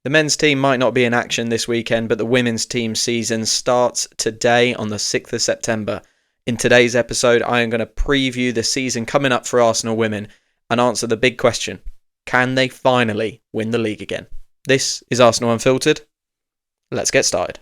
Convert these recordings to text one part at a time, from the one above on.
The men's team might not be in action this weekend, but the women's team season starts today on the 6th of September. In today's episode, I am going to preview the season coming up for Arsenal women and answer the big question: can they finally win the league again? This is Arsenal Unfiltered. Let's get started.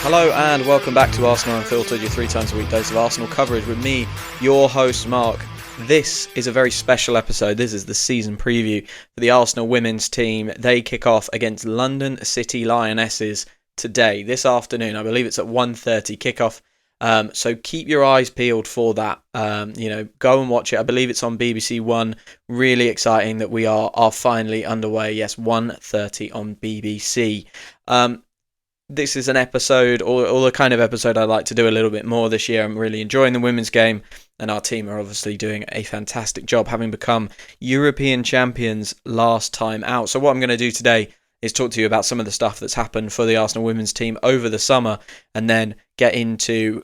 Hello and welcome back to Arsenal Unfiltered, your 3 times a week dose of Arsenal coverage with me, your host Mark. This is a very special episode. This is the season preview for the Arsenal women's team. They kick off against London City Lionesses today, this afternoon. I believe it's at 1:30 kickoff. So keep your eyes peeled for that. Go and watch it. I believe it's on BBC One. Really exciting that we are finally underway. Yes, 1:30 on BBC. This is an episode, or the kind of episode I'd like to do a little bit more this year. I'm really enjoying the women's game, and our team are obviously doing a fantastic job, having become European champions last time out. So what I'm going to do today is talk to you about some of the stuff that's happened for the Arsenal women's team over the summer, and then get into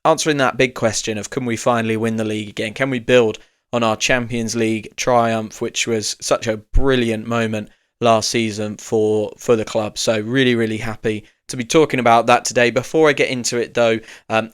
answering that big question of, can we finally win the league again? Can we build on our Champions League triumph, which was such a brilliant moment last season for the club? So really happy to be talking about that today. Before I get into it though,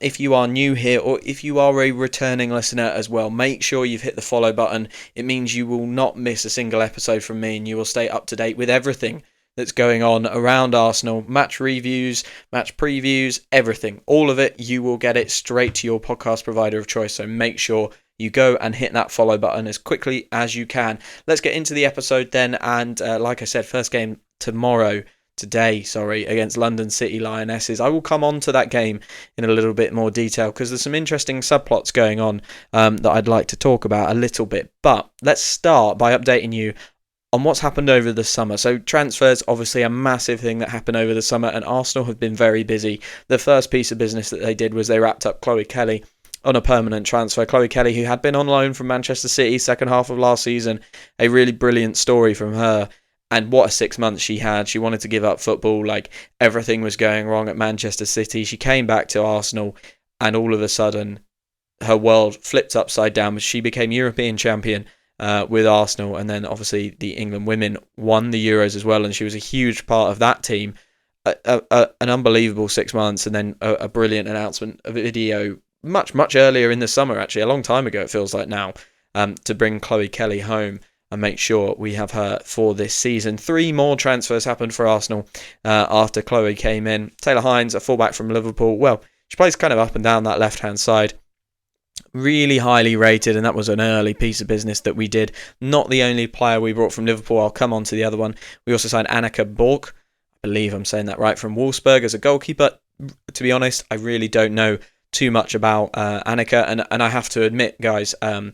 if you are new here or if you are a returning listener as well, make sure you've hit the follow button. It means you will not miss a single episode from me and you will stay up to date with everything that's going on around Arsenal. Match reviews, match previews, everything. All of it, you will get it straight to your podcast provider of choice. So make sure you go and hit that follow button as quickly as you can. Let's get into the episode then. And like I said, first game today, against London City Lionesses. I will come on to that game in a little bit more detail because there's some interesting subplots going on that I'd like to talk about a little bit. But let's start by updating you on what's happened over the summer. So transfers, obviously a massive thing that happened over the summer, and Arsenal have been very busy. The first piece of business that they did was they wrapped up Chloe Kelly on a permanent transfer. Chloe Kelly, who had been on loan from Manchester City second half of last season, a really brilliant story from her. And what a 6 months she had. She wanted to give up football, like everything was going wrong at Manchester City. She came back to Arsenal and all of a sudden her world flipped upside down. She became European champion with Arsenal, and then obviously the England women won the Euros as well, and she was a huge part of that team. An unbelievable 6 months, and then a brilliant announcement, a video much earlier in the summer, actually, a long time ago it feels like now, to bring Chloe Kelly home and make sure we have her for this season. 3 more transfers happened for Arsenal after Chloe came in. Taylor Hines, a fullback from Liverpool. Well, she plays kind of up and down that left-hand side. Really highly rated, and that was an early piece of business that we did. Not the only player we brought from Liverpool. I'll come on to the other one. We also signed Annika Bork. I believe I'm saying that right, from Wolfsburg as a goalkeeper. To be honest, I really don't know too much about Annika, and I have to admit, guys, I'm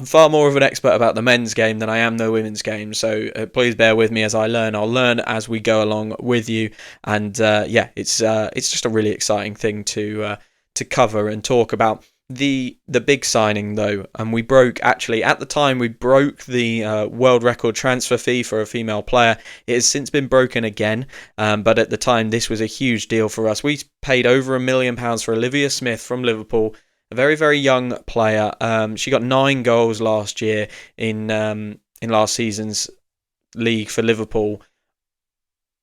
far more of an expert about the men's game than I am the women's game, so please bear with me as I learn. I'll learn as we go along with you, and it's just a really exciting thing to cover and talk about. The big signing though, and we broke the world record transfer fee for a female player. It has since been broken again, but at the time this was a huge deal for us. We paid over £1 million for Olivia Smith from Liverpool. A very, very young player. She got 9 goals last year in last season's league for Liverpool.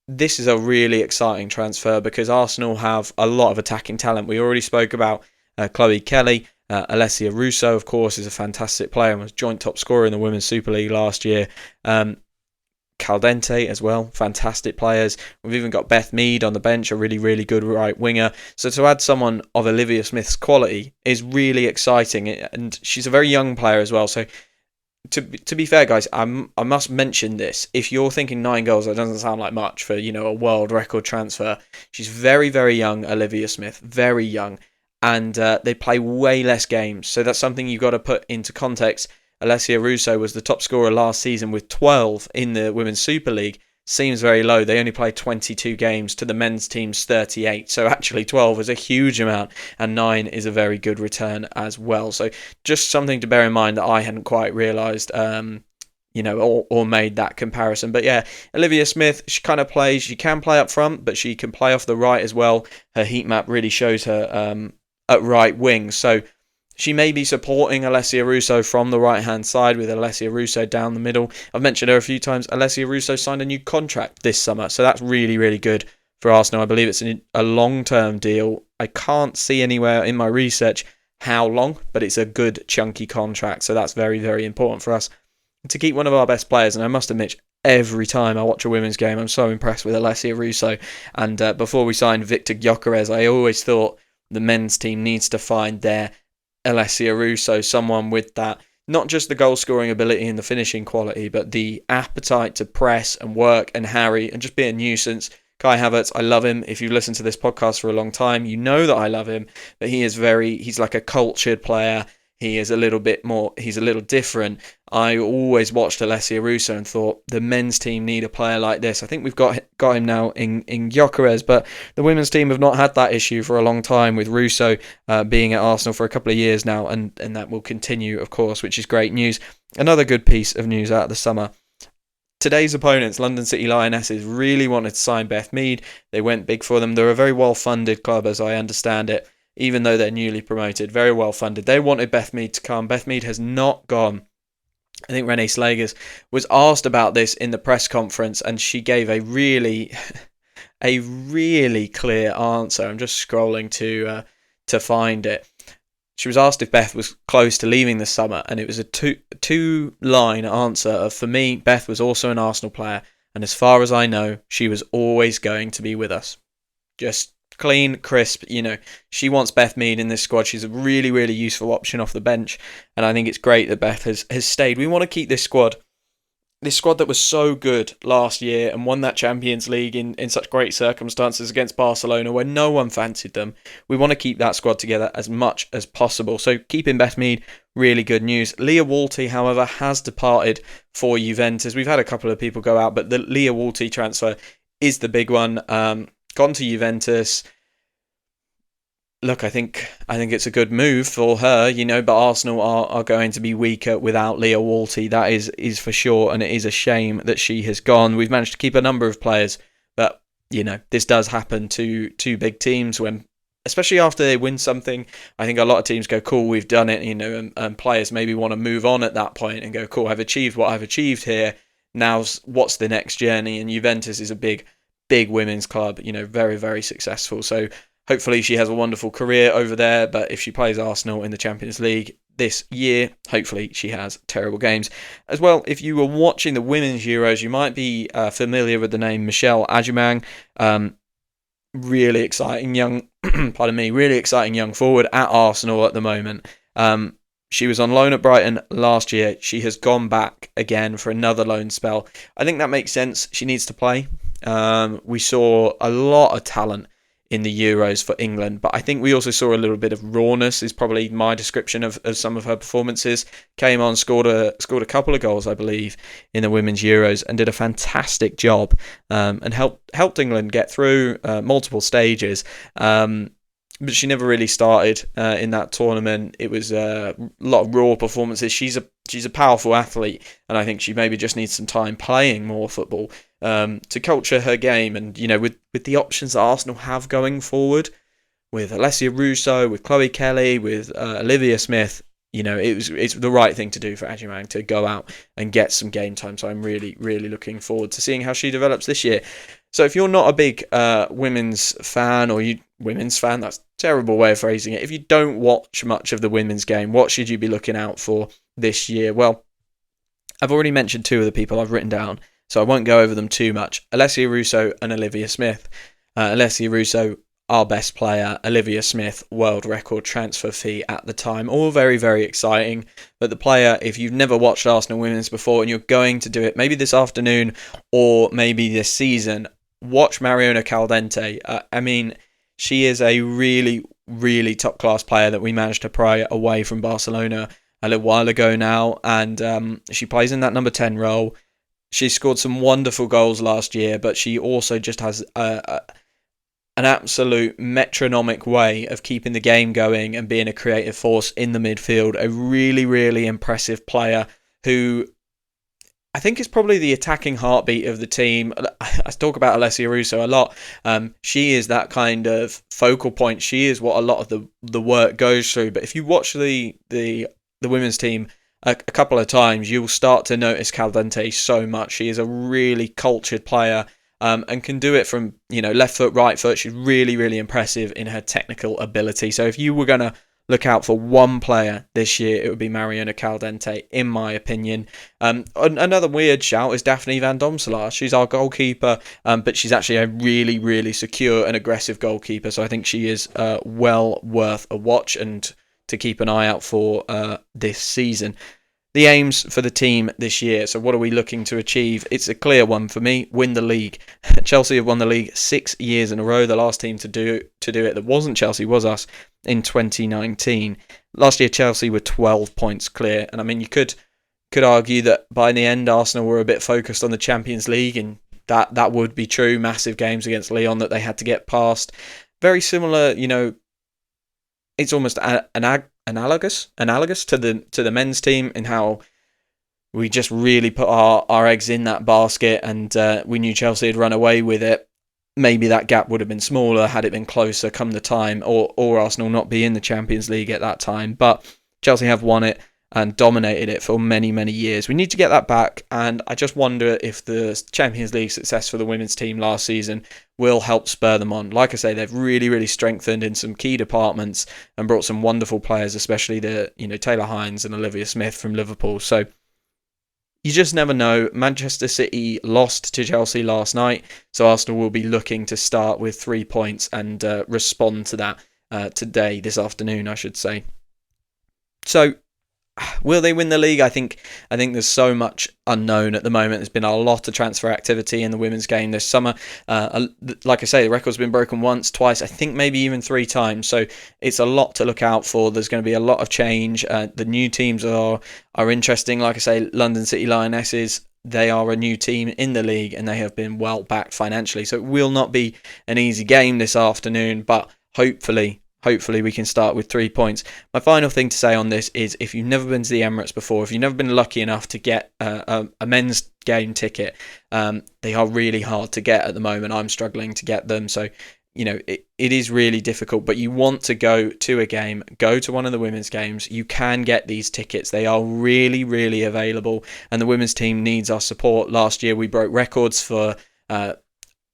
This is a really exciting transfer because Arsenal have a lot of attacking talent. We already spoke about Chloe Kelly. Alessia Russo, of course, is a fantastic player and was joint top scorer in the Women's Super League last year. Caldente as well, fantastic players. We've even got Beth Mead on the bench, a really good right winger. So to add someone of Olivia Smith's quality is really exciting, and she's a very young player as well. So to be fair, guys, I must mention this. If you're thinking 9 goals, that doesn't sound like much for a world record transfer. She's very young, Olivia Smith, very young, and they play way less games. So that's something you've got to put into context. Alessia Russo was the top scorer last season with 12 in the Women's Super League. Seems very low. They only played 22 games to the men's team's 38. So actually 12 is a huge amount, and 9 is a very good return as well. So just something to bear in mind that I hadn't quite realised or made that comparison. But yeah, Olivia Smith, she kind of plays, she can play up front, but she can play off the right as well. Her heat map really shows her at right wing. So she may be supporting Alessia Russo from the right-hand side with Alessia Russo down the middle. I've mentioned her a few times. Alessia Russo signed a new contract this summer, so that's really, really good for Arsenal. I believe it's a long-term deal. I can't see anywhere in my research how long, but it's a good, chunky contract, so that's very, very important for us to keep one of our best players. And I must admit, every time I watch a women's game, I'm so impressed with Alessia Russo. And before we signed Victor Gyökeres, I always thought the men's team needs to find their Alessia Russo, someone with that, not just the goal scoring ability and the finishing quality, but the appetite to press and work and harry and just be a nuisance. Kai Havertz, I love him. If you've listened to this podcast for a long time, you know that I love him. But he's like a cultured player. He is he's a little different. I always watched Alessia Russo and thought the men's team need a player like this. I think we've got him now in Gyökeres, but the women's team have not had that issue for a long time with Russo being at Arsenal for a couple of years now, and that will continue, of course, which is great news. Another good piece of news out of the summer. Today's opponents, London City Lionesses, really wanted to sign Beth Mead. They went big for them. They're a very well-funded club, as I understand it, even though they're newly promoted. Very well-funded. They wanted Beth Mead to come. Beth Mead has not gone. I think Renee Slagers was asked about this in the press conference, and she gave a really clear answer. I'm just scrolling to find it. She was asked if Beth was close to leaving this summer, and it was a two-line answer of, for me, Beth was also an Arsenal player, and as far as I know, she was always going to be with us. Just clean, crisp, she wants Beth Mead in this squad. She's a really, really useful option off the bench, and I think it's great that Beth has stayed. We want to keep this squad that was so good last year and won that Champions League in such great circumstances against Barcelona where no one fancied them. We want to keep that squad together as much as possible. So keeping Beth Mead, really good news. Leah Walty, however, has departed for Juventus. We've had a couple of people go out, but the Leah Walty transfer is the big one. Gone to Juventus. Look, I think it's a good move for her, but Arsenal are going to be weaker without Leah Walty. That is for sure, and it is a shame that she has gone. We've managed to keep a number of players, but this does happen to two big teams when, especially after they win something. I think a lot of teams go, cool, we've done it, and players maybe want to move on at that point and go, cool, I've achieved what I've achieved here. Now, what's the next journey? And Juventus is a big women's club, very, very successful. So hopefully she has a wonderful career over there, but if she plays Arsenal in the Champions League this year, hopefully she has terrible games. As well, if you were watching the Women's Euros, you might be familiar with the name Michelle Agyemang. Really exciting young, really exciting young forward at Arsenal at the moment. She was on loan at Brighton last year. She has gone back again for another loan spell. I think that makes sense. She needs to play. We saw a lot of talent in the Euros for England, but I think we also saw a little bit of rawness is probably my description of some of her performances. Came on, scored a couple of goals, I believe, in the Women's Euros and did a fantastic job and helped England get through multiple stages. But she never really started in that tournament. It was a lot of raw performances. She's a powerful athlete, and I think she maybe just needs some time playing more football to culture her game. And with the options that Arsenal have going forward, with Alessia Russo, with Chloe Kelly, with Olivia Smith, it's the right thing to do for Agyemang to go out and get some game time. So I'm really, really looking forward to seeing how she develops this year. So if you're not a big women's fan, that's a terrible way of phrasing it. If you don't watch much of the women's game, what should you be looking out for this year? Well, I've already mentioned two of the people I've written down, so I won't go over them too much. Alessia Russo and Olivia Smith. Alessia Russo, our best player. Olivia Smith, world record transfer fee at the time. All very, very exciting. But the player, if you've never watched Arsenal Women's before and you're going to do it, maybe this afternoon or maybe this season, watch Mariona Caldente. She is a really, really top-class player that we managed to pry away from Barcelona a little while ago now, and she plays in that number 10 role. She scored some wonderful goals last year, but she also just has an absolute metronomic way of keeping the game going and being a creative force in the midfield. A really, really impressive player who I think it's probably the attacking heartbeat of the team. I talk about Alessia Russo a lot. She is that kind of focal point. She is what a lot of the work goes through. But if you watch the women's team a couple of times, you'll start to notice Caldente so much. She is a really cultured player. And can do it from left foot, right foot. She's really, really impressive in her technical ability. So if you were going to look out for one player this year, it would be Mariona Caldente, in my opinion. Another weird shout is Daphne van Domselaar. She's our goalkeeper, but she's actually a really, really secure and aggressive goalkeeper. So I think she is well worth a watch and to keep an eye out for this season. The aims for the team this year. So what are we looking to achieve? It's a clear one for me. Win the league. Chelsea have won the league 6 years in a row. The last team to do it that wasn't Chelsea was us in 2019. Last year Chelsea were 12 points clear. And I mean, you could argue that by the end Arsenal were a bit focused on the Champions League, and that would be true. Massive games against Lyon that they had to get past. Very similar, it's almost analogous to the men's team in how we just really put our eggs in that basket, and we knew Chelsea had run away with it. Maybe that gap would have been smaller had it been closer come the time, or Arsenal not be in the Champions League at that time. But Chelsea have won it and dominated it for many, many years. We need to get that back, and I just wonder if the Champions League success for the women's team last season will help spur them on. Like I say, they've really, really strengthened in some key departments and brought some wonderful players, especially Taylor Hines and Olivia Smith from Liverpool. So you just never know. Manchester City lost to Chelsea last night, so Arsenal will be looking to start with 3 points and respond to that this afternoon, I should say. So, will they win the league? I think there's so much unknown at the moment. There's been a lot of transfer activity in the women's game this summer. Like I say, the record's been broken once, twice, I think maybe even 3 times. So it's a lot to look out for. There's going to be a lot of change. The new teams are interesting. Like I say, London City Lionesses, they are a new team in the league and they have been well backed financially. So it will not be an easy game this afternoon, but hopefully we can start with 3 points. My final thing to say on this is, if you've never been to the Emirates before, if you've never been lucky enough to get a men's game ticket, they are really hard to get at the moment. I'm struggling to get them. So, it is really difficult, but you want to go to a game, go to one of the women's games. You can get these tickets. They are really, really available, and the women's team needs our support. Last year, we broke records for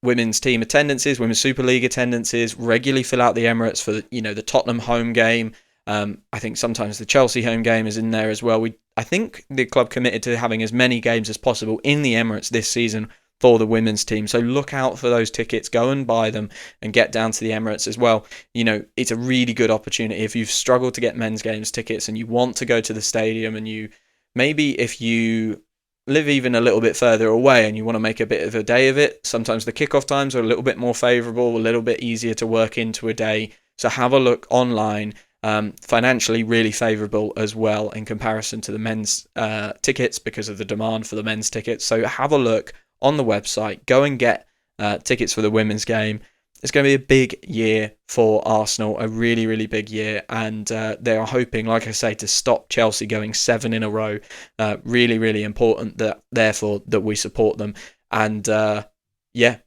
women's team attendances, women's Super League attendances, regularly fill out the Emirates for the Tottenham home game. I think sometimes the Chelsea home game is in there as well. I think the club committed to having as many games as possible in the Emirates this season for the women's team. So look out for those tickets, go and buy them and get down to the Emirates as well. It's a really good opportunity. If you've struggled to get men's games tickets and you want to go to the stadium, and if you live even a little bit further away and you want to make a bit of a day of it, sometimes the kickoff times are a little bit more favourable, a little bit easier to work into a day. So have a look online. Financially really favourable as well in comparison to the men's tickets because of the demand for the men's tickets. So have a look on the website. Go and get tickets for the women's game. It's going to be a big year for Arsenal, a really, really big year. And they are hoping, like I say, to stop Chelsea going 7 in a row. Really, really important therefore that we support them. And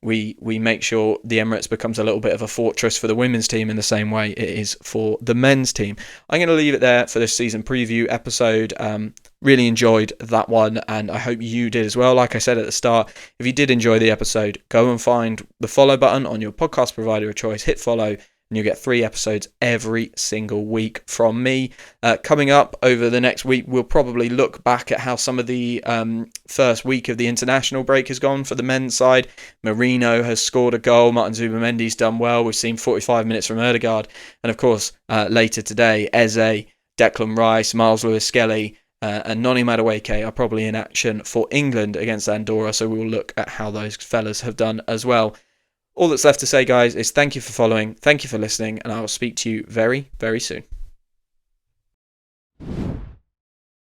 we make sure the Emirates becomes a little bit of a fortress for the women's team in the same way it is for the men's team. I'm going to leave it there for this season preview episode. Really enjoyed that one, and I hope you did as well. Like I said at the start, if you did enjoy the episode, go and find the follow button on your podcast provider of choice, hit follow, and you'll get 3 episodes every single week from me. Coming up over the next week, we'll probably look back at how some of the first week of the international break has gone for the men's side. Marino has scored a goal. Martin Zubamendi's done well. We've seen 45 minutes from Ødegaard. And of course, later today, Eze, Declan Rice, Miles Lewis-Skelly, and Noni Madueke are probably in action for England against Andorra. So we'll look at how those fellas have done as well. All that's left to say, guys, is thank you for following, thank you for listening, and I will speak to you very, very soon.